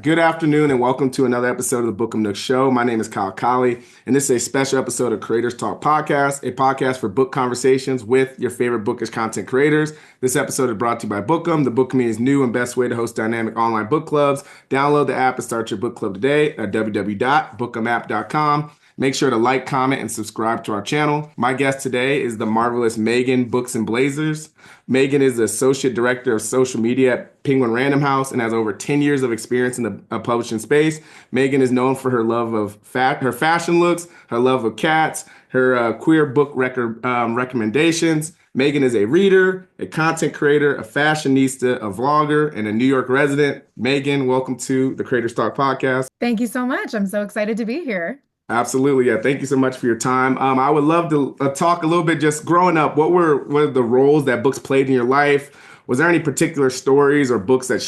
Good afternoon and welcome to another episode of the Book 'em Nook Show. My name is Kyle Colley, and this is a special episode of Creators Talk Podcast, a podcast for book conversations with your favorite bookish content creators. This episode is brought to you by Book 'em, the book community's new and best way to host dynamic online book clubs. Download the app and start your book club today at www.bookemapp.com. Make sure to like, comment, and subscribe to our channel. My guest today is the marvelous Megan Books and Blazers. Megan is the Associate Director of Social Media at Penguin Random House and has over 10 years of experience in the publishing space. Megan is known for her love of her fashion looks, her love of cats, her queer book recommendations. Megan is a reader, a content creator, a fashionista, a vlogger, and a New York resident. Megan, welcome to the Creators Talk Podcast. Thank you so much. I'm so excited to be here. Absolutely. Yeah. Thank you so much for your time. I would love to talk a little bit just growing up. What are the roles that books played in your life? Was there any particular stories or books that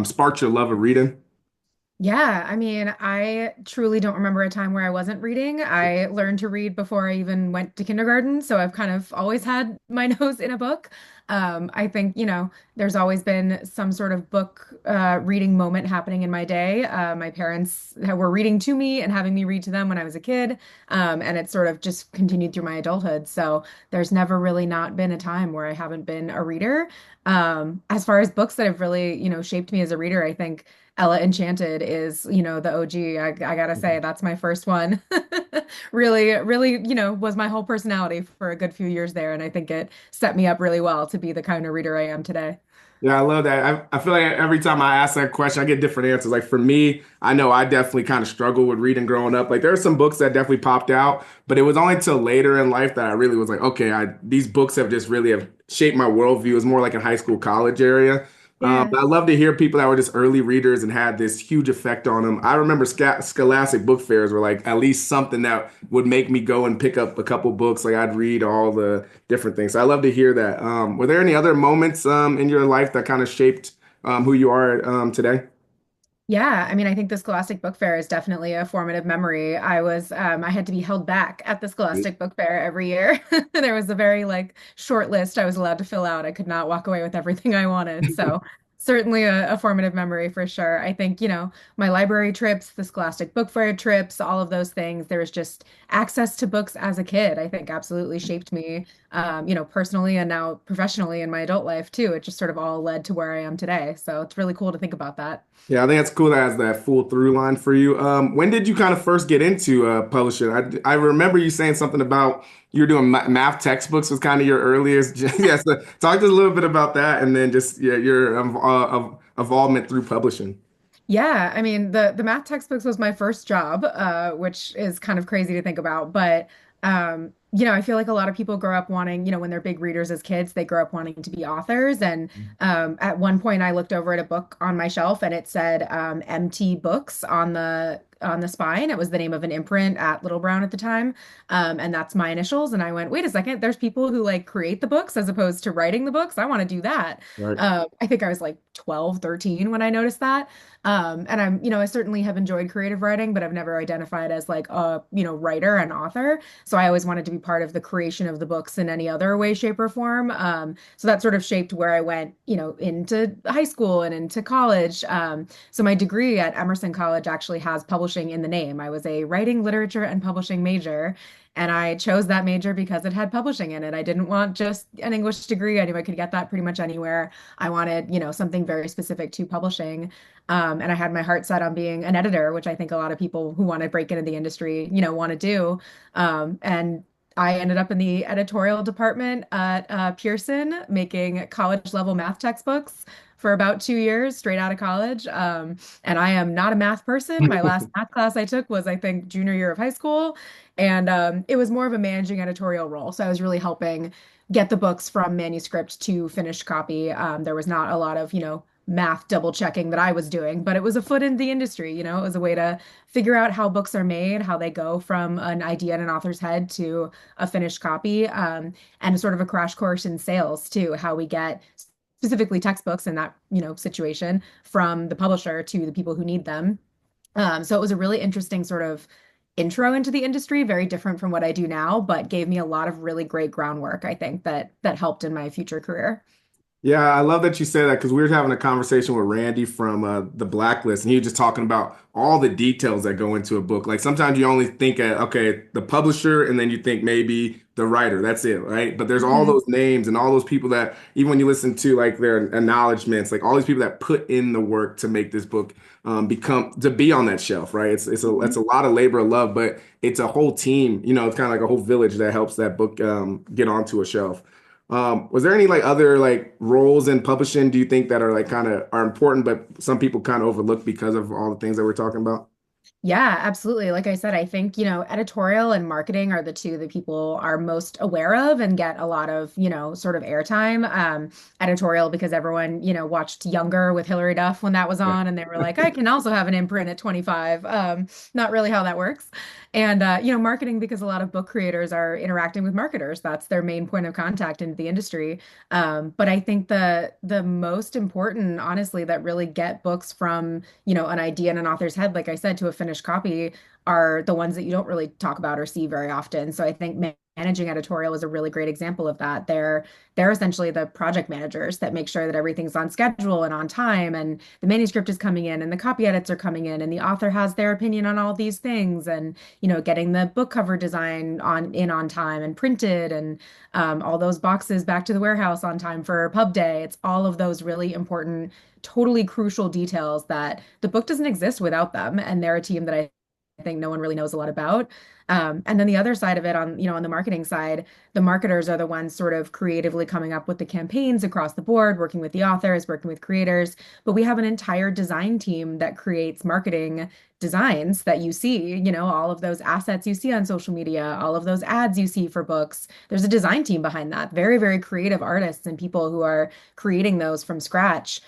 sparked your love of reading? Yeah, I mean, I truly don't remember a time where I wasn't reading. I learned to read before I even went to kindergarten, so I've kind of always had my nose in a book. I think, there's always been some sort of book reading moment happening in my day. My parents were reading to me and having me read to them when I was a kid, and it sort of just continued through my adulthood. So there's never really not been a time where I haven't been a reader. As far as books that have really, shaped me as a reader, I think Ella Enchanted is, the OG. I gotta say, that's my first one. Really, really, was my whole personality for a good few years there. And I think it set me up really well to be the kind of reader I am today. Yeah, I love that. I feel like every time I ask that question, I get different answers. Like for me, I know I definitely kind of struggled with reading growing up. Like there are some books that definitely popped out, but it was only until later in life that I really was like, okay, these books have just really have shaped my worldview. It was more like in high school, college area. Yeah. But I love to hear people that were just early readers and had this huge effect on them. I remember Scholastic book fairs were like at least something that would make me go and pick up a couple books. Like I'd read all the different things. So I love to hear that. Were there any other moments in your life that kind of shaped who you are today? Yeah, I mean, I think the Scholastic Book Fair is definitely a formative memory. I had to be held back at the Scholastic Book Fair every year. There was a very short list I was allowed to fill out. I could not walk away with everything I wanted. So certainly a formative memory for sure. I think, my library trips, the Scholastic Book Fair trips, all of those things, there was just access to books as a kid, I think absolutely shaped me, personally and now professionally in my adult life too. It just sort of all led to where I am today. So it's really cool to think about that. Yeah, I think it's cool that has that full through line for you. When did you kind of first get into publishing? I remember you saying something about you were doing math textbooks was kind of your earliest. Yeah, so talk to us a little bit about that, and then just yeah, your involvement through publishing. Yeah, I mean the math textbooks was my first job, which is kind of crazy to think about. But I feel like a lot of people grow up wanting, when they're big readers as kids, they grow up wanting to be authors. And at one point, I looked over at a book on my shelf, and it said MT Books on the spine. It was the name of an imprint at Little Brown at the time, and that's my initials. And I went, wait a second, there's people who create the books as opposed to writing the books. I want to do that. Right. I think I was like 12, 13 when I noticed that. And I certainly have enjoyed creative writing, but I've never identified as like a, writer and author. So I always wanted to be part of the creation of the books in any other way, shape, or form. So that sort of shaped where I went, into high school and into college. So my degree at Emerson College actually has publishing in the name. I was a writing, literature, and publishing major. And I chose that major because it had publishing in it. I didn't want just an English degree. I knew I could get that pretty much anywhere. I wanted, something very specific to publishing. And I had my heart set on being an editor, which I think a lot of people who want to break into the industry, want to do. And I ended up in the editorial department at Pearson, making college level math textbooks for about 2 years straight out of college. And I am not a math person. My last math class I took was, I think, junior year of high school. And it was more of a managing editorial role. So I was really helping get the books from manuscript to finished copy. There was not a lot of, math double checking that I was doing, but it was a foot in the industry. It was a way to figure out how books are made, how they go from an idea in an author's head to a finished copy, and sort of a crash course in sales too, how we get specifically textbooks in that, situation from the publisher to the people who need them. So it was a really interesting sort of intro into the industry, very different from what I do now, but gave me a lot of really great groundwork, I think, that helped in my future career. Yeah, I love that you said that because we were having a conversation with Randy from the Blacklist, and he was just talking about all the details that go into a book. Like sometimes you only think at, okay, the publisher, and then you think maybe the writer. That's it, right? But there's all Mhm. those names and all those people that, even when you listen to like their acknowledgments, like all these people that put in the work to make this book become to be on that shelf, right? It's a lot of labor of love, but it's a whole team. You know, it's kind of like a whole village that helps that book get onto a shelf. Was there any like other like roles in publishing do you think that are like kind of are important, but some people kind of overlook because of all the things that we're talking about? Yeah, absolutely. Like I said, I think, editorial and marketing are the two that people are most aware of and get a lot of, sort of airtime. Editorial because everyone, watched Younger with Hilary Duff when that was Yeah. on, and they were like, I can also have an imprint at 25. Not really how that works. And, marketing because a lot of book creators are interacting with marketers. That's their main point of contact in the industry. But I think the most important, honestly, that really get books from an idea in an author's head, like I said, to a finished copy are the ones that you don't really talk about or see very often. So I think managing editorial is a really great example of that. They're essentially the project managers that make sure that everything's on schedule and on time, and the manuscript is coming in, and the copy edits are coming in, and the author has their opinion on all these things, and getting the book cover design on time and printed, and all those boxes back to the warehouse on time for pub day. It's all of those really important, totally crucial details that the book doesn't exist without them. And they're a team that I think no one really knows a lot about. And then the other side of it on the marketing side, the marketers are the ones sort of creatively coming up with the campaigns across the board, working with the authors, working with creators. But we have an entire design team that creates marketing designs that you see, all of those assets you see on social media, all of those ads you see for books. There's a design team behind that, very, very creative artists and people who are creating those from scratch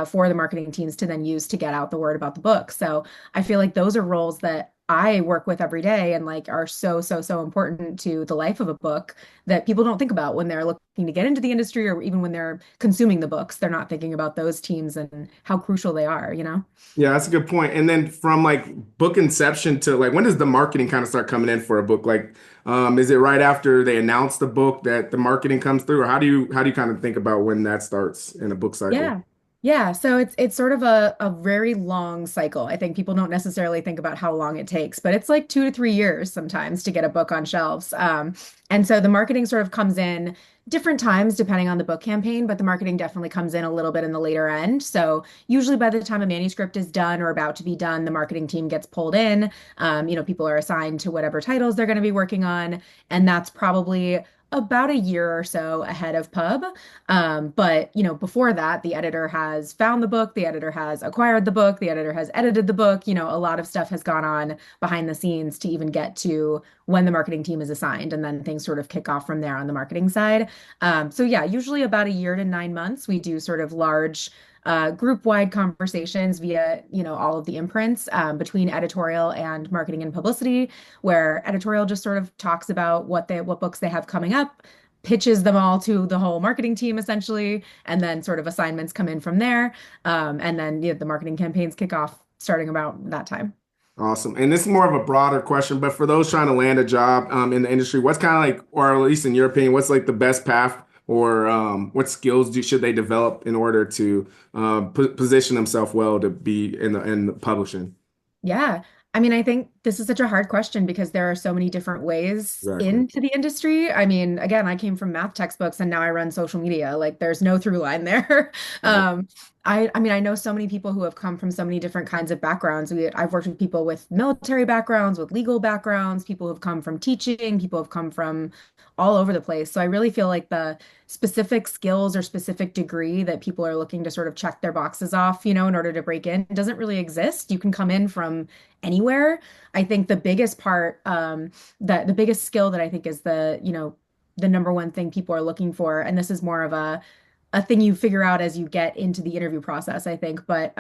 for the marketing teams to then use to get out the word about the book. So I feel like those are roles that I work with every day and like are so, so, so important to the life of a book that people don't think about when they're looking to get into the industry or even when they're consuming the books. They're not thinking about those teams and how crucial they are? Yeah, that's a good point. And then from like book inception to like when does the marketing kind of start coming in for a book? Like, is it right after they announce the book that the marketing comes through, or how do you kind of think about when that starts in a book cycle? Yeah. Yeah, so it's sort of a very long cycle. I think people don't necessarily think about how long it takes, but it's like 2 to 3 years sometimes to get a book on shelves. And so the marketing sort of comes in different times depending on the book campaign, but the marketing definitely comes in a little bit in the later end. So usually by the time a manuscript is done or about to be done, the marketing team gets pulled in. People are assigned to whatever titles they're going to be working on, and that's probably about a year or so ahead of pub. But before that, the editor has found the book, the editor has acquired the book, the editor has edited the book. A lot of stuff has gone on behind the scenes to even get to when the marketing team is assigned, and then things sort of kick off from there on the marketing side. So yeah, usually about a year to 9 months, we do sort of large group-wide conversations via, all of the imprints between editorial and marketing and publicity, where editorial just sort of talks about what books they have coming up, pitches them all to the whole marketing team essentially, and then sort of assignments come in from there. And then the marketing campaigns kick off starting about that time. Awesome. And this is more of a broader question, but for those trying to land a job in the industry, what's kind of like, or at least in your opinion, what's like the best path or what skills should they develop in order to position themselves well to be in the publishing? Yeah. I mean, I think this is such a hard question because there are so many different ways Exactly. into the industry. I mean, again, I came from math textbooks and now I run social media. Like there's no through line there. Right. I mean, I know so many people who have come from so many different kinds of backgrounds. I've worked with people with military backgrounds, with legal backgrounds, people who've come from teaching, people have come from all over the place. So I really feel like the specific skills or specific degree that people are looking to sort of check their boxes off, in order to break in doesn't really exist. You can come in from anywhere. I think the biggest part, that the biggest skill that I think is the number one thing people are looking for, and this is more of a thing you figure out as you get into the interview process, I think, but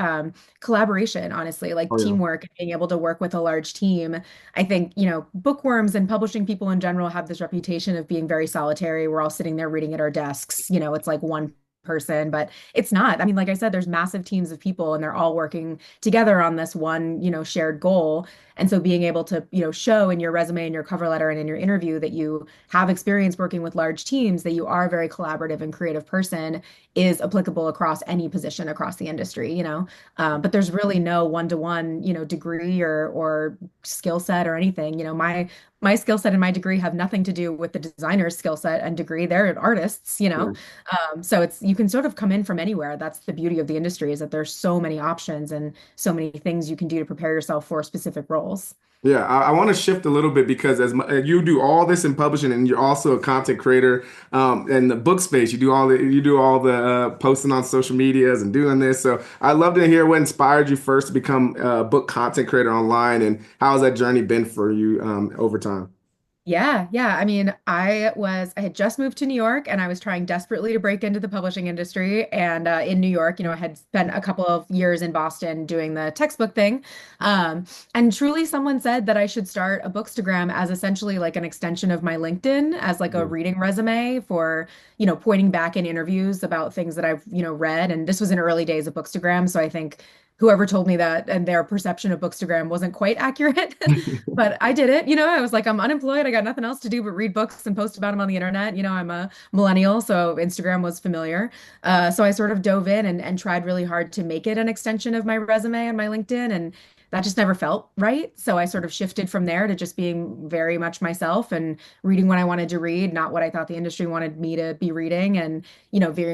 collaboration, honestly, like Oh yeah. teamwork, being able to work with a large team. I think, bookworms and publishing people in general have this reputation of being very solitary. We're all sitting there reading at our desks. It's like one person, but it's not. I mean, like I said, there's massive teams of people and they're all working together on this one, shared goal. And so being able to, show in your resume and your cover letter and in your interview that you have experience working with large teams, that you are a very collaborative and creative person is applicable across any position across the industry. But there's really no one-to-one, degree or skill set or anything. My skill set and my degree have nothing to do with the designer's skill set and degree. They're artists. So you can sort of come in from anywhere. That's the beauty of the industry is that there's so many options and so many things you can do to prepare yourself for specific roles. Yeah, I want to shift a little bit because you do all this in publishing, and you're also a content creator in the book space. You do all the posting on social medias and doing this. So I'd love to hear what inspired you first to become a book content creator online, and how has that journey been for you over time? Yeah, yeah. I mean, I had just moved to New York and I was trying desperately to break into the publishing industry. And in New York, I had spent a couple of years in Boston doing the textbook thing. And truly, someone said that I should start a Bookstagram as essentially like an extension of my LinkedIn as like a Mhm. reading resume for, pointing back in interviews about things that I've, read. And this was in early days of Bookstagram. So I think whoever told me that and their perception of Bookstagram wasn't quite accurate. But I did it. I was like, I'm unemployed. I got nothing else to do but read books and post about them on the internet. I'm a millennial, so Instagram was familiar. So I sort of dove in and tried really hard to make it an extension of my resume and my LinkedIn. And that just never felt right. So I sort of shifted from there to just being very much myself and reading what I wanted to read, not what I thought the industry wanted me to be reading. And,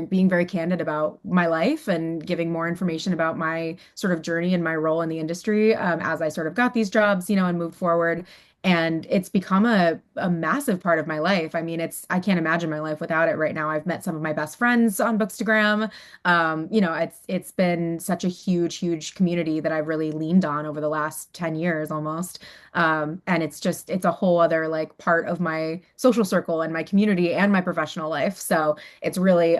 being very candid about my life and giving more information about my sort of journey and my role in the industry as I sort of got these jobs, and moved forward. And it's become a massive part of my life. I mean, I can't imagine my life without it right now. I've met some of my best friends on Bookstagram. It's been such a huge, huge community that I've really leaned on over the last 10 years almost. And it's a whole other like part of my social circle and my community and my professional life. So it's really,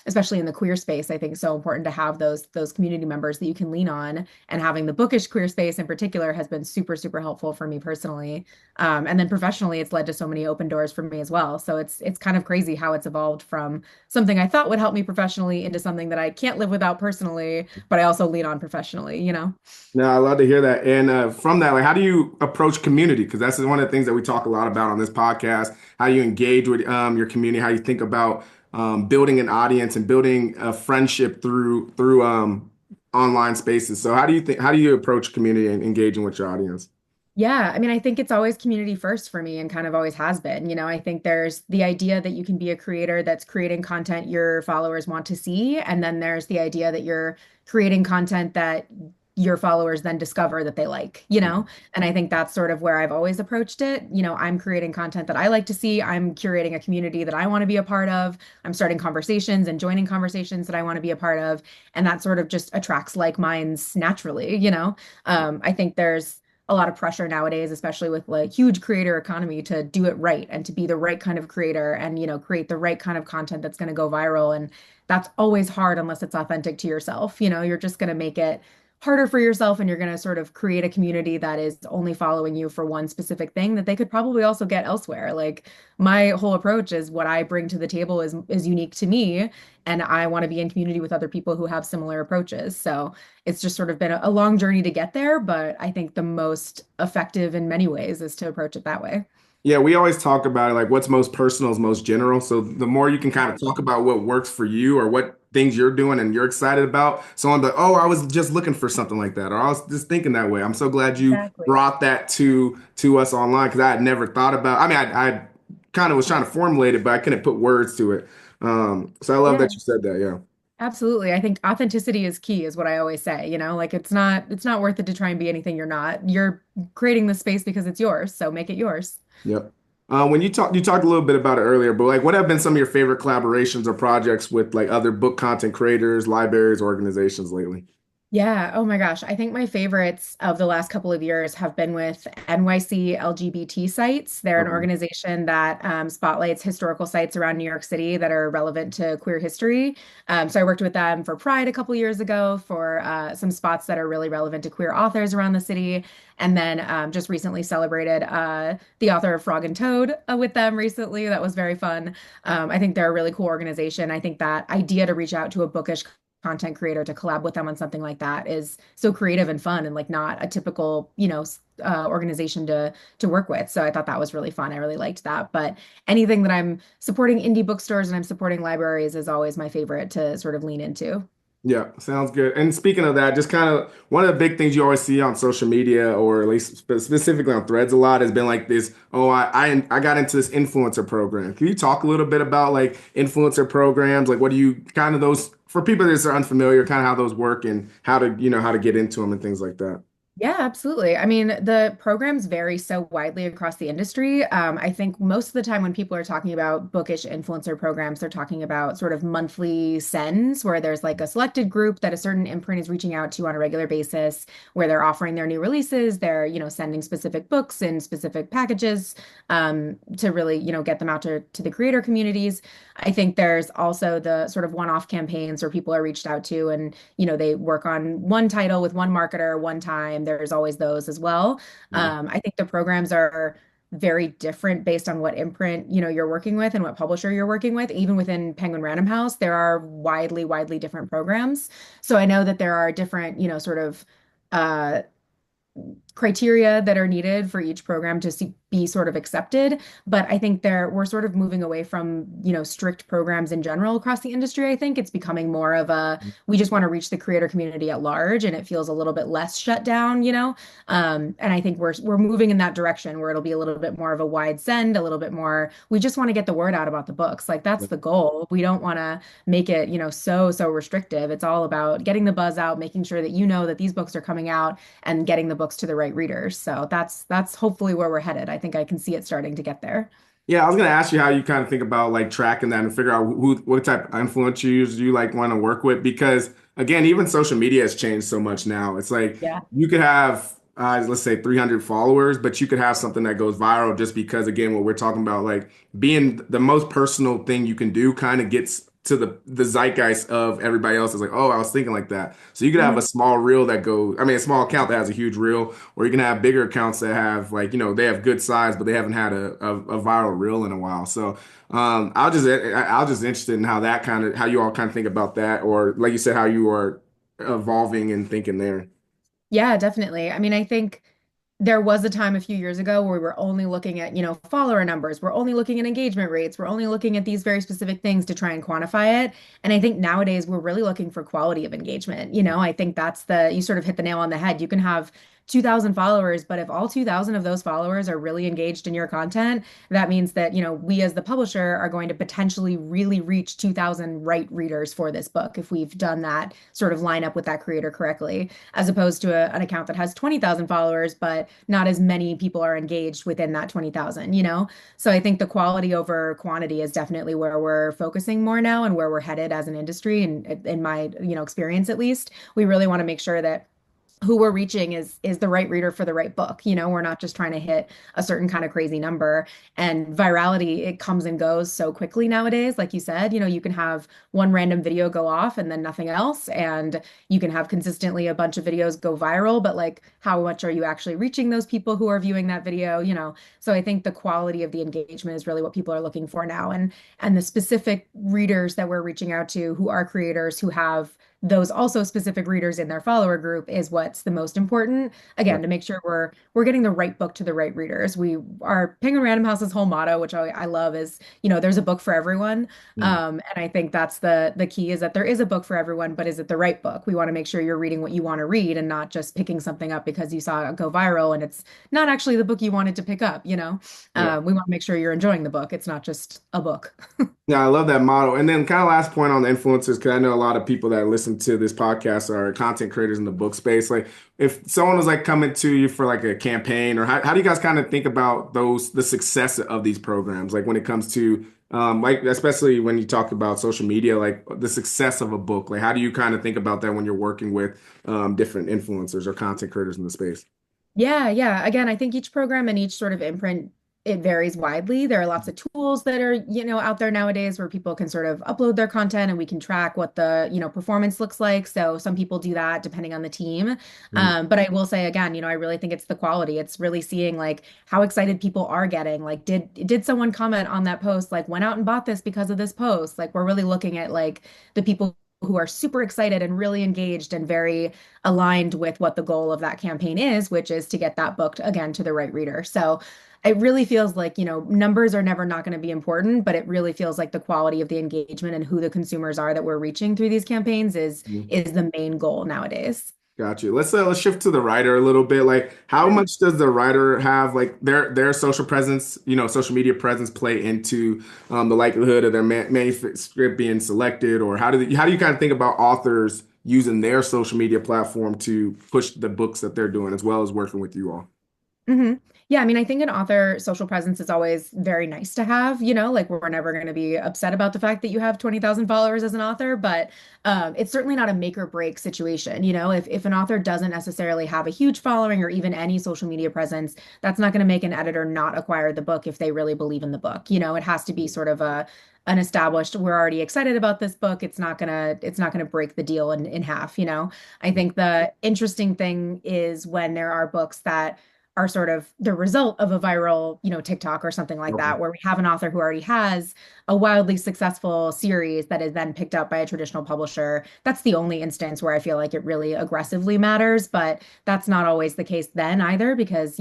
especially in the queer space, I think so important to have those community members that you can lean on. And having the bookish queer space in particular has been super, super helpful for me personally. And then professionally, it's led to so many open doors for me as well. So it's kind of crazy how it's evolved from something I thought would help me professionally into something that I can't live without personally, but I also lean on professionally. No, I love to hear that. And from that, like, how do you approach community? Because that's one of the things that we talk a lot about on this podcast. How you engage with your community, how you think about building an audience and building a friendship through online spaces. So how do you approach community and engaging with your audience? Yeah, I mean, I think it's always community first for me and kind of always has been. I think there's the idea that you can be a creator that's creating content your followers want to see. And then there's the idea that you're creating content that your followers then discover that they like. And I think that's sort of where I've always approached it. I'm creating content that I like to see. I'm curating a community that I want to be a part of. I'm starting conversations and joining conversations that I want to be a part of. And that sort of just attracts like minds naturally. I think there's a lot of pressure nowadays, especially with like huge creator economy to do it right and to be the right kind of creator and, create the right kind of content that's going to go viral. And that's always hard unless it's authentic to yourself. You're just going to make it harder for yourself and you're going to sort of create a community that is only following you for one specific thing that they could probably also get elsewhere. Like my whole approach is what I bring to the table is unique to me and I want to be in community with other people who have similar approaches. So it's just sort of been a long journey to get there, but I think the most effective in many ways is to approach it that way. Yeah, we always talk about it, like what's most personal is most general. So the more you can kind of talk about what works for you or what things you're doing and you're excited about, someone like, oh, I was just looking for something like that, or I was just thinking that way. I'm so glad you Exactly. brought that to us online because I had never thought about. I mean, I kind of was trying to formulate it, but I couldn't put words to it. So I love Yeah. that you said that. Yeah. Absolutely. I think authenticity is key, is what I always say, like it's not worth it to try and be anything you're not. You're creating the space because it's yours, so make it yours. Yep. When you talked a little bit about it earlier, but like, what have been some of your favorite collaborations or projects with like other book content creators, libraries, organizations lately? Yeah. Oh my gosh. I think my favorites of the last couple of years have been with NYC LGBT sites. They're an Okay. organization that spotlights historical sites around New York City that are relevant to queer history. So I worked with them for Pride a couple years ago for some spots that are really relevant to queer authors around the city. And then just recently celebrated the author of Frog and Toad with them recently. That was very fun. I think they're a really cool organization. I think that idea to reach out to a bookish content creator to collab with them on something like that is so creative and fun and like not a typical, organization to work with. So I thought that was really fun. I really liked that. But anything that I'm supporting indie bookstores and I'm supporting libraries is always my favorite to sort of lean into. Yeah, sounds good. And speaking of that, just kind of one of the big things you always see on social media, or at least specifically on Threads, a lot has been like this. Oh, I got into this influencer program. Can you talk a little bit about like influencer programs? Like, what do you kind of those for people that are unfamiliar, kind of how those work and how to how to get into them and things like that. Yeah, absolutely. I mean, the programs vary so widely across the industry. I think most of the time when people are talking about bookish influencer programs, they're talking about sort of monthly sends where there's like a selected group that a certain imprint is reaching out to on a regular basis, where they're offering their new releases, they're, sending specific books in specific packages to really, get them out to the creator communities. I think there's also the sort of one-off campaigns where people are reached out to and they work on one title with one marketer one time. There's always those as well. Mhm. I think the programs are very different based on what imprint, you're working with and what publisher you're working with. Even within Penguin Random House, there are widely different programs. So I know that there are different, sort of uh, criteria that are needed for each program to be sort of accepted. But I think we're sort of moving away from, strict programs in general across the industry. I think it's becoming more of we just want to reach the creator community at large and it feels a little bit less shut down, and I think we're moving in that direction where it'll be a little bit more of a wide send, a little bit more, we just want to get the word out about the books. Like that's the goal. We don't want to make it, so restrictive. It's all about getting the buzz out, making sure that that these books are coming out and getting the books to the right readers. So that's hopefully where we're headed. I think I can see it starting to get there. Yeah, I was gonna ask you how you kind of think about like tracking that and figure out what type of influencers you like want to work with because again, even social media has changed so much now. It's like Yeah. you could have let's say 300 followers, but you could have something that goes viral just because again, what we're talking about, like being the most personal thing you can do, kind of gets to the zeitgeist of everybody else. Is like, oh, I was thinking like that. So you could have a Mhm. small reel that goes, I mean, a small account that has a huge reel, or you can have bigger accounts that have like, they have good size, but they haven't had a viral reel in a while. So I'll just interested in how that kind of how you all kind of think about that, or like you said, how you are evolving and thinking there. Yeah, definitely. I mean, I think there was a time a few years ago where we were only looking at, follower numbers. We're only looking at engagement rates. We're only looking at these very specific things to try and quantify it. And I think nowadays we're really looking for quality of engagement. I think you sort of hit the nail on the head. You can have 2,000 followers, but if all 2,000 of those followers are really engaged in your content, that means that, we as the publisher are going to potentially really reach 2,000 right readers for this book if we've done that sort of line up with that creator correctly, as opposed to an account that has 20,000 followers, but not as many people are engaged within that 20,000, So I think the quality over quantity is definitely where we're focusing more now and where we're headed as an industry. And in my, experience, at least, we really want to make sure that who we're reaching is the right reader for the right book. We're not just trying to hit a certain kind of crazy number. And virality, it comes and goes so quickly nowadays. Like you said, you can have one random video go off and then nothing else. And you can have consistently a bunch of videos go viral, but like how much are you actually reaching those people who are viewing that video, So I think the quality of the engagement is really what people are looking for now. And the specific readers that we're reaching out to who are creators who have those also specific readers in their follower group is what's the most important. Yeah. Again, to make sure we're getting the right book to the right readers. Our Penguin Random House's whole motto, which I love, is there's a book for everyone. Mm. And I think that's the key is that there is a book for everyone, but is it the right book? We want to make sure you're reading what you want to read and not just picking something up because you saw it go viral and it's not actually the book you wanted to pick up. Yeah. We want to make sure you're enjoying the book. It's not just a book. Yeah, I love that model. And then kind of last point on the influencers, because I know a lot of people that listen listen to this podcast are content creators in the book space. Like if someone was like coming to you for like a campaign, or how do you guys kind of think about the success of these programs? Like when it comes to like especially when you talk about social media, like the success of a book, like how do you kind of think about that when you're working with different influencers or content creators in the space? Yeah, yeah. Again, I think each program and each sort of imprint, it varies widely. There are lots of tools that are, out there nowadays where people can sort of upload their content and we can track what the, performance looks like. So some people do that depending on the team. Mhm. But I will say again, I really think it's the quality. It's really seeing like how excited people are getting. Like, did someone comment on that post? Like, went out and bought this because of this post? Like, we're really looking at like the people who are super excited and really engaged and very aligned with what the goal of that campaign is, which is to get that booked again to the right reader. So it really feels like, numbers are never not going to be important, but it really feels like the quality of the engagement and who the consumers are that we're reaching through these campaigns is the main goal nowadays. Got you. Let's shift to the writer a little bit. Like, how much does the writer have like their social presence, social media presence play into the likelihood of their manuscript being selected, or how do you kind of think about authors using their social media platform to push the books that they're doing, as well as working with you all? hmm Yeah, I mean, I think an author social presence is always very nice to have, like we're never going to be upset about the fact that you have 20,000 followers as an author, but it's certainly not a make or break situation. If an author doesn't necessarily have a huge following or even any social media presence, that's not going to make an editor not acquire the book if they really believe in the book. It has to be sort of an established, we're already excited about this book. It's not gonna break the deal in half. I think the interesting thing is when there are books that are sort of the result of a viral, TikTok or something like Okay. that, where we have an author who already has a wildly successful series that is then picked up by a traditional publisher. That's the only instance where I feel like it really aggressively matters, but that's not always the case then either, because,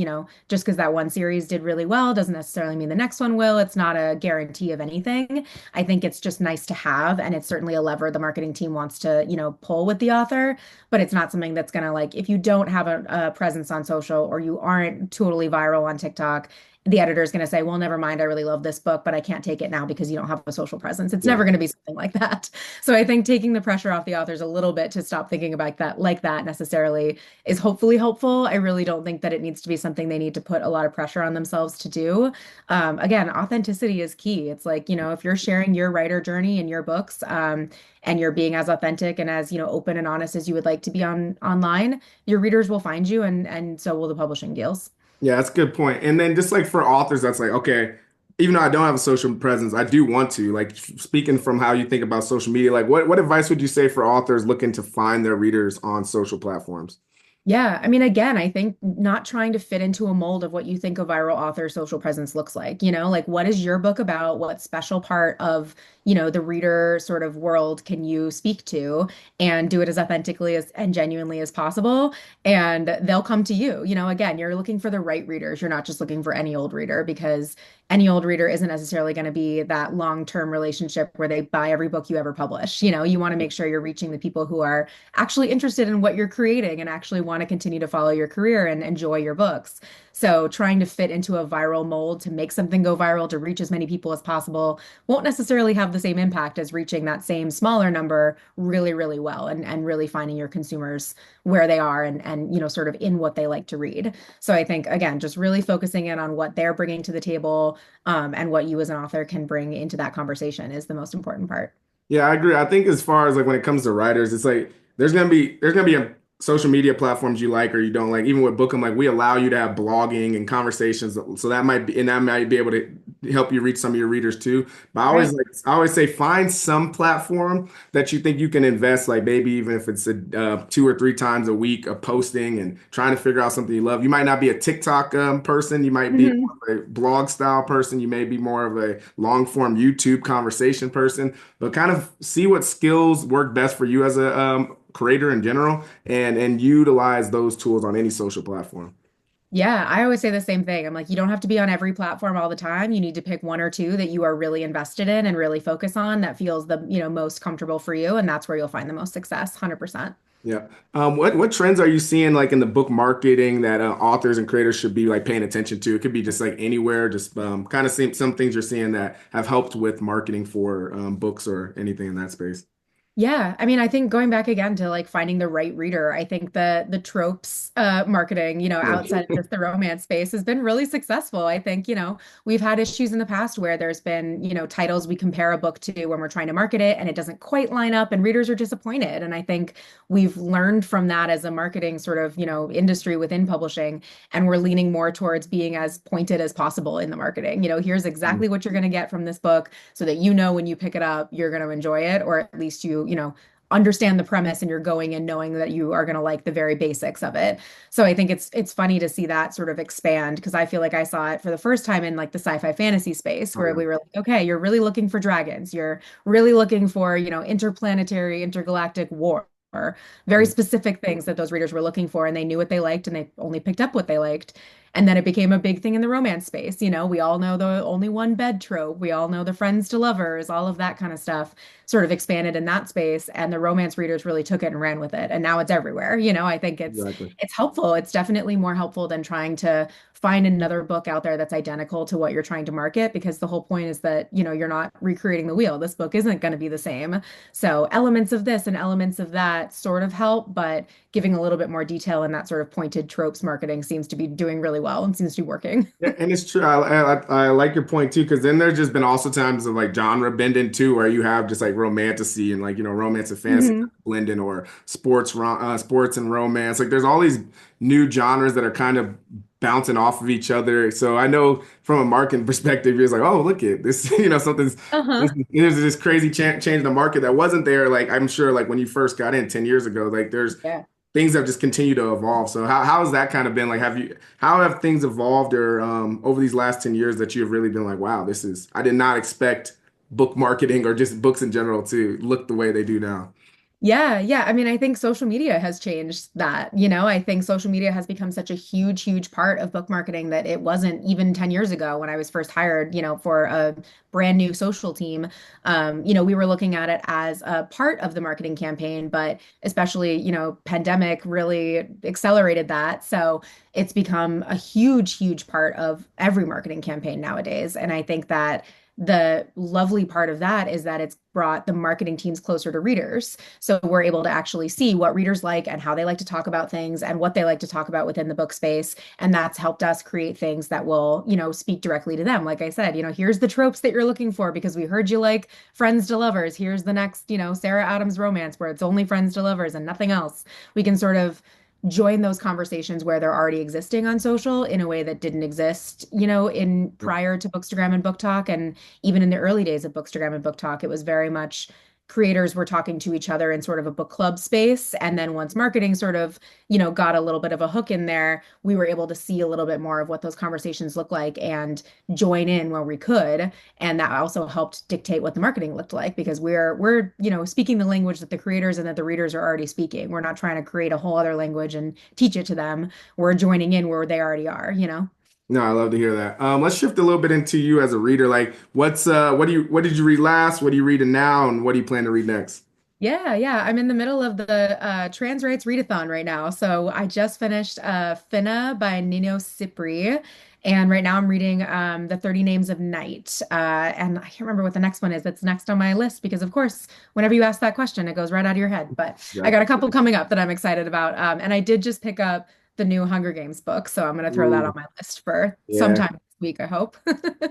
just because that one series did really well doesn't necessarily mean the next one will. It's not a guarantee of anything. I think it's just nice to have, and it's certainly a lever the marketing team wants to, pull with the author, but it's not something that's gonna like if you don't have a presence on social or you aren't totally viral on TikTok, the editor is going to say, well, never mind, I really love this book, but I can't take it now because you don't have a social presence. It's Yeah. never going to be something like that. So I think taking the pressure off the authors a little bit to stop thinking about that like that necessarily is hopefully helpful. I really don't think that it needs to be something they need to put a lot of pressure on themselves to do. Again, authenticity is key. It's like, if you're sharing your writer journey in your books, and you're being as authentic and as, open and honest as you would like to be online, your readers will find you and so will the publishing deals. Yeah, that's a good point. And then just like for authors, that's like, okay, even though I don't have a social presence, I do want to. Like speaking from how you think about social media, like what advice would you say for authors looking to find their readers on social platforms? Yeah, I mean, again, I think not trying to fit into a mold of what you think a viral author social presence looks like, like what is your book about? What special part of, the reader sort of world can you speak to and do it as authentically as and genuinely as possible? And they'll come to you. Again, you're looking for the right readers. You're not just looking for any old reader because any old reader isn't necessarily going to be that long-term relationship where they buy every book you ever publish. You want to make sure you're reaching the people who are actually interested in what you're creating and actually want to continue to follow your career and enjoy your books. So trying to fit into a viral mold to make something go viral to reach as many people as possible won't necessarily have the same impact as reaching that same smaller number really, really well and really finding your consumers where they are and sort of in what they like to read. So I think again, just really focusing in on what they're bringing to the table, and what you as an author can bring into that conversation is the most important part. Yeah, I agree. I think as far as like when it comes to writers, it's like there's gonna be a social media platforms you like or you don't like. Even with Bookham, like we allow you to have blogging and conversations, so that might be able to help you reach some of your readers too. But Right. I always say find some platform that you think you can invest, like maybe even if it's two or three times a week of posting and trying to figure out something you love. You might not be a TikTok person, you might be Mhm. more of a blog style person, you may be more of a long form YouTube conversation person, but kind of see what skills work best for you as a creator in general, and utilize those tools on any social platform. Yeah, I always say the same thing. I'm like, you don't have to be on every platform all the time. You need to pick one or two that you are really invested in and really focus on that feels the, most comfortable for you. And that's where you'll find the most success, 100%. Yeah. What trends are you seeing like in the book marketing that authors and creators should be like paying attention to? It could be just like anywhere, just kind of some things you're seeing that have helped with marketing for books or anything in that space. Yeah, I mean, I think going back again to like finding the right reader, I think the tropes marketing, outside of just the romance space has been really successful. I think, we've had issues in the past where there's been, titles we compare a book to when we're trying to market it and it doesn't quite line up and readers are disappointed. And I think we've learned from that as a marketing sort of, industry within publishing, and we're leaning more towards being as pointed as possible in the marketing. Here's exactly what you're going to get from this book so that when you pick it up, you're going to enjoy it, or at least understand the premise and you're going in knowing that you are going to like the very basics of it. So I think it's funny to see that sort of expand because I feel like I saw it for the first time in like the sci-fi fantasy space Oh where yeah. we were like, okay, you're really looking for dragons. You're really looking for, interplanetary, intergalactic war. Very specific things that those readers were looking for, and they knew what they liked, and they only picked up what they liked. And then it became a big thing in the romance space. We all know the only one bed trope. We all know the friends to lovers, all of that kind of stuff sort of expanded in that space. And the romance readers really took it and ran with it. And now it's everywhere. I think it's Exactly. it's helpful. It's definitely more helpful than trying to find another book out there that's identical to what you're trying to market, because the whole point is that, you're not recreating the wheel. This book isn't going to be the same. So elements of this and elements of that sort of help, but giving a little bit more detail in that sort of pointed tropes marketing seems to be doing really well and seems to be working. Yeah, and it's true. I like your point too, because then there's just been also times of like genre bending too, where you have just like romantasy and like romance and fantasy Hmm. blending, or sports and romance. Like there's all these new genres that are kind of bouncing off of each other. So I know from a marketing perspective, you're just like, oh, look at this, something's Uh-huh. there's this crazy change in the market that wasn't there. Like I'm sure, like when you first got in 10 years ago, like there's Yeah. things have just continued to evolve. So how has that kind of been? Like, how have things evolved, or over these last 10 years that you have really been like, wow, I did not expect book marketing or just books in general to look the way they do now. Yeah, yeah. I mean, I think social media has changed that. I think social media has become such a huge, huge part of book marketing that it wasn't even 10 years ago when I was first hired, for a brand new social team. We were looking at it as a part of the marketing campaign, but especially, pandemic really accelerated that. So it's become a huge, huge part of every marketing campaign nowadays. And I think that the lovely part of that is that it's brought the marketing teams closer to readers. So we're able to actually see what readers like and how they like to talk about things and what they like to talk about within the book space. And that's helped us create things that will, speak directly to them. Like I said, here's the tropes that you're looking for because we heard you like friends to lovers. Here's the next, Sarah Adams romance where it's only friends to lovers and nothing else. We can sort of join those conversations where they're already existing on social in a way that didn't exist, in prior to Bookstagram and Book Talk. And even in the early days of Bookstagram and Book Talk, it was very much creators were talking to each other in sort of a book club space. And then once marketing sort of, got a little bit of a hook in there, we were able to see a little bit more of what those conversations look like and join in where we could. And that also helped dictate what the marketing looked like because we're, speaking the language that the creators and that the readers are already speaking. We're not trying to create a whole other language and teach it to them. We're joining in where they already are. No, I love to hear that. Let's shift a little bit into you as a reader. Like, what did you read last? What are you reading now, and what do you plan to read next? Yeah, yeah. I'm in the middle of the trans rights readathon right now. So I just finished Finna by Nino Cipri. And right now I'm reading The 30 Names of Night. And I can't remember what the next one is that's next on my list because, of course, whenever you ask that question, it goes right out of your head. But I got a Exactly. couple coming up that I'm excited about. And I did just pick up the new Hunger Games book. So I'm going to throw that on Ooh, my list for yeah, sometime this week, I hope.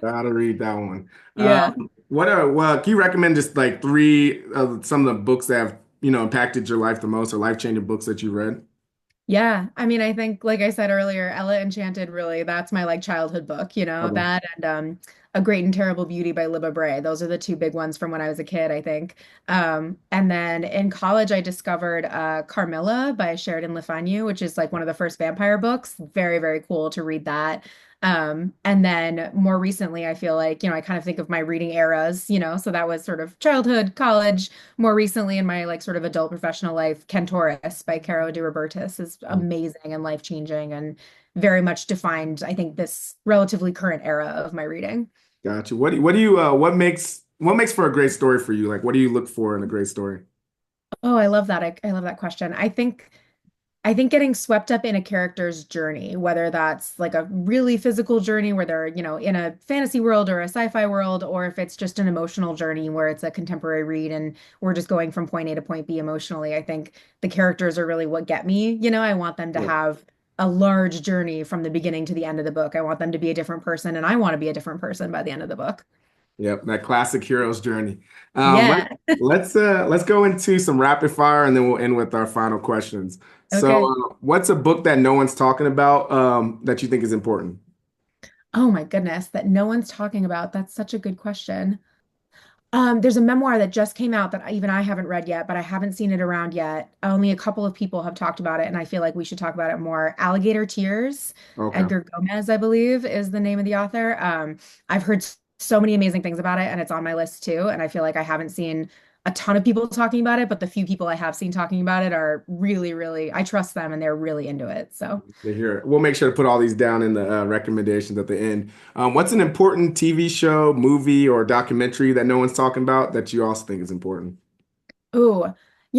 gotta read that one. Yeah. Can you recommend just like three of some of the books that have impacted your life the most, or life-changing books that you read? Yeah, I mean, I think, like I said earlier, Ella Enchanted really, that's my like childhood book, Okay. that and A Great and Terrible Beauty by Libba Bray. Those are the two big ones from when I was a kid, I think. And then in college, I discovered Carmilla by Sheridan Le Fanu, which is like one of the first vampire books. Very, very cool to read that. And then more recently, I feel like, I kind of think of my reading eras, so that was sort of childhood, college, more recently in my like sort of adult professional life, Cantoris by Caro de Robertis is amazing and life-changing and very much defined, I think, this relatively current era of my reading. Gotcha. What makes for a great story for you? Like, what do you look for in a great story? Oh, I love that. I love that question. I think I think getting swept up in a character's journey, whether that's like a really physical journey where they're, in a fantasy world or a sci-fi world, or if it's just an emotional journey where it's a contemporary read and we're just going from point A to point B emotionally. I think the characters are really what get me. I want them to Yeah. have a large journey from the beginning to the end of the book. I want them to be a different person, and I want to be a different person by the end of the book. Yep, that classic hero's journey. Yeah. Let's go into some rapid fire and then we'll end with our final questions. So, Okay. what's a book that no one's talking about that you think is important? Oh my goodness, that no one's talking about. That's such a good question. There's a memoir that just came out that even I haven't read yet, but I haven't seen it around yet. Only a couple of people have talked about it, and I feel like we should talk about it more. Alligator Tears, Okay. Edgar Gomez, I believe, is the name of the author. I've heard so many amazing things about it, and it's on my list too. And I feel like I haven't seen a ton of people talking about it, but the few people I have seen talking about it are really, really, I trust them and they're really into it. So, To hear it. We'll make sure to put all these down in the recommendations at the end. What's an important TV show, movie, or documentary that no one's talking about that you also think is important? ooh,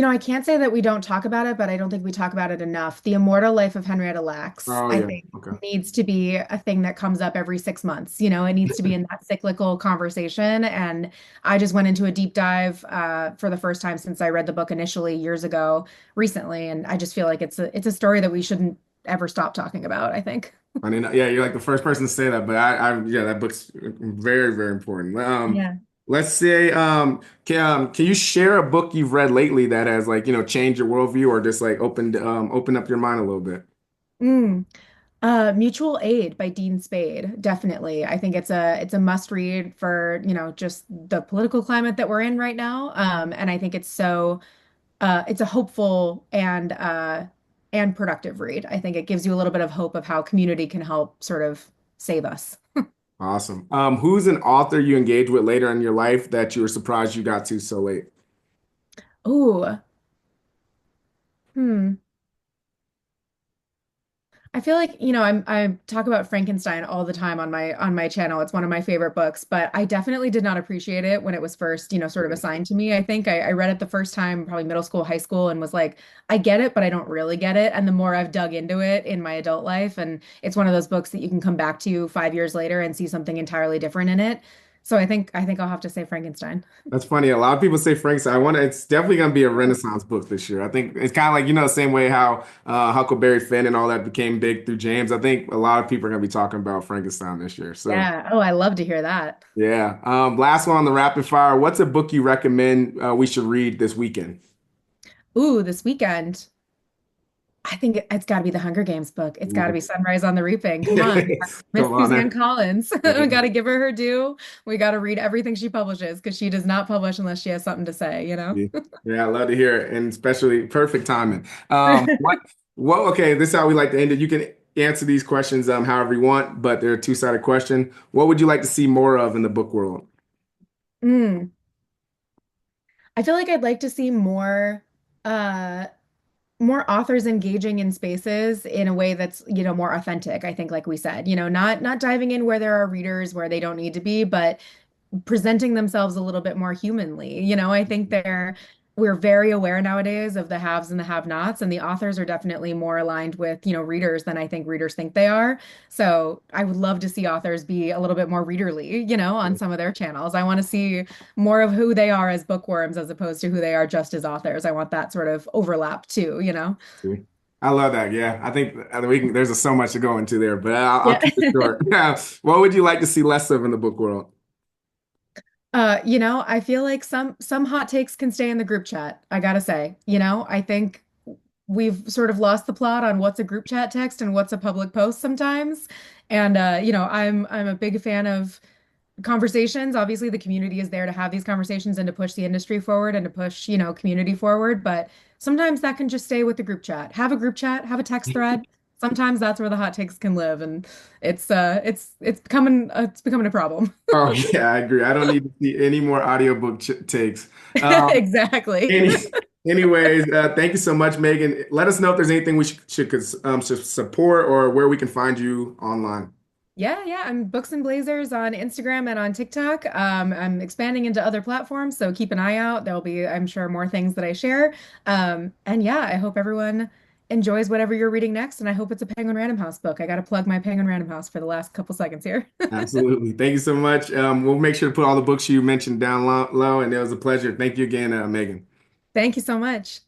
I can't say that we don't talk about it, but I don't think we talk about it enough. The Immortal Life of Henrietta Lacks, Oh I yeah. think, Okay. needs to be a thing that comes up every 6 months. It needs to be in that cyclical conversation. And I just went into a deep dive for the first time since I read the book initially years ago, recently, and I just feel like it's a story that we shouldn't ever stop talking about, I think. I mean, yeah, you're like the first person to say that, but yeah, that book's very, very important. Yeah. Let's say, can you share a book you've read lately that has like, changed your worldview or just like opened up your mind a little bit? Mm. Mutual Aid by Dean Spade, definitely. I think it's a must read for, just the political climate that we're in right now. And I think it's a hopeful and productive read. I think it gives you a little bit of hope of how community can help sort of save us. Awesome. Who's an author you engage with later in your life that you were surprised you got to so late? Ooh, hmm. I feel like, I talk about Frankenstein all the time on my channel. It's one of my favorite books, but I definitely did not appreciate it when it was first, sort of assigned to me. I think I read it the first time, probably middle school, high school, and was like, I get it, but I don't really get it. And the more I've dug into it in my adult life, and it's one of those books that you can come back to 5 years later and see something entirely different in it. So I think I'll have to say Frankenstein. That's funny. A lot of people say Frankenstein. It's definitely gonna be a Renaissance book this year. I think it's kind of like, the same way how Huckleberry Finn and all that became big through James. I think a lot of people are gonna be talking about Frankenstein this year. So Yeah. Oh, I love to hear that. yeah. Last one on the rapid fire. What's a book you recommend we should read this weekend? Ooh, this weekend. I think it's got to be the Hunger Games book. It's got to be Sunrise on the Reaping. Come on. Miss Come on Suzanne there. Collins. We Yeah. got to give her her due. We got to read everything she publishes because she does not publish unless she has something to say, you know? Yeah, I love to hear it, and especially perfect timing. Okay, this is how we like to end it. You can answer these questions however you want, but they're a two-sided question. What would you like to see more of in the book world? Mm. I feel like I'd like to see uh more authors engaging in spaces in a way that's, more authentic. I think, like we said, not diving in where there are readers where they don't need to be, but presenting themselves a little bit more humanly. I think we're very aware nowadays of the haves and the have-nots, and the authors are definitely more aligned with, readers than I think readers think they are. So I would love to see authors be a little bit more readerly, on some of their channels. I want to see more of who they are as bookworms as opposed to who they are just as authors. I want that sort of overlap too. See? I love that. Yeah, I think there's so much to go into there, but I'll Yeah. keep it short. What would you like to see less of in the book world? I feel like some hot takes can stay in the group chat. I gotta say, I think we've sort of lost the plot on what's a group chat text and what's a public post sometimes. And I'm a big fan of conversations. Obviously, the community is there to have these conversations and to push the industry forward and to push, community forward. But sometimes that can just stay with the group chat. Have a group chat, have a text thread. Sometimes that's where the hot takes can live, and it's becoming a problem. Oh yeah, I agree. I don't need to see any more audiobook takes. Um, Exactly. any, anyways, thank you so much, Megan. Let us know if there's anything we should support or where we can find you online. Yeah, yeah. I'm Books and Blazers on Instagram and on TikTok. I'm expanding into other platforms, so keep an eye out. There'll be, I'm sure, more things that I share. And yeah, I hope everyone enjoys whatever you're reading next. And I hope it's a Penguin Random House book. I got to plug my Penguin Random House for the last couple seconds here. Absolutely. Thank you so much. We'll make sure to put all the books you mentioned down low, and it was a pleasure. Thank you again, Megan. Thank you so much.